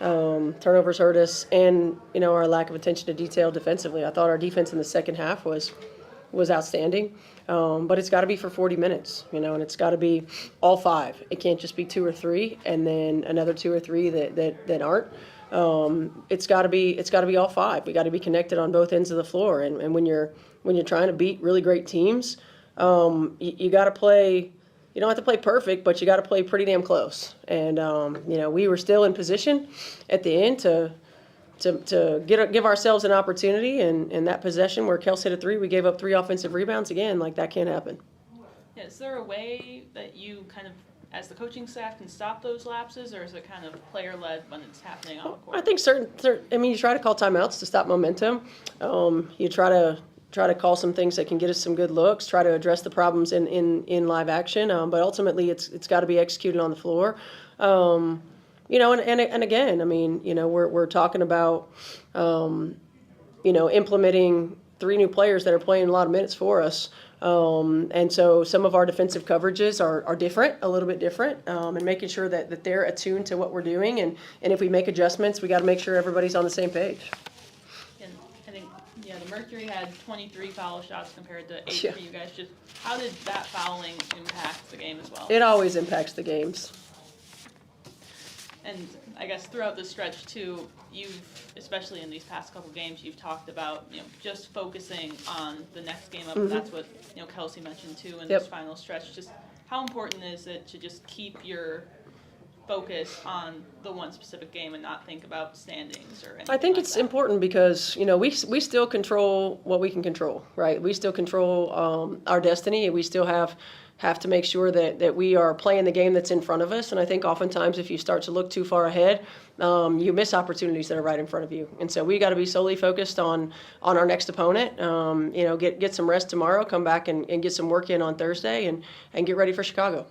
Turnovers hurt us, and our lack of attention to detail defensively. I thought our defense in the second half was outstanding, but it's got to be for 40 minutes, and it's got to be all five. It can't just be two or three, and then another two or three that aren't. It's got to be all five. We got to be connected on both ends of the floor, and when you're trying to beat really great teams, you got to play. You don't have to play perfect, but you got to play pretty damn close. And we were still in position at the end to give ourselves an opportunity. And in that possession where Kels hit a three, we gave up 3 offensive rebounds again. Like, that can't happen. Yeah, is there a way that you kind of, as the coaching staff, can stop those lapses, or is it kind of player-led when it's happening on the court? I think you try to call timeouts to stop momentum. You try to call some things that can get us some good looks, try to address the problems in live action. But ultimately, it's got to be executed on the floor. And again, we're talking about, implementing 3 new players that are playing a lot of minutes for us. And so some of our defensive coverages are different, a little bit different, and making sure that they're attuned to what we're doing. And if we make adjustments, we got to make sure everybody's on the same page. The Mercury had 23 foul shots compared to 8 for you guys. Just how did that fouling impact the game as well? It always impacts the games. And I guess throughout this stretch too, you've, especially in these past couple games, you've talked about just focusing on the next game up. Mm-hmm. That's what Kelsey mentioned too in this final stretch. Just how important is it to just keep your focus on the one specific game and not think about standings or anything? I think it's important because we still control what we can control, right? We still control our destiny, and we still have to make sure that we are playing the game that's in front of us. And I think oftentimes if you start to look too far ahead, you miss opportunities that are right in front of you. And so we got to be solely focused on our next opponent. Get some rest tomorrow, come back and get some work in on Thursday, and get ready for Chicago.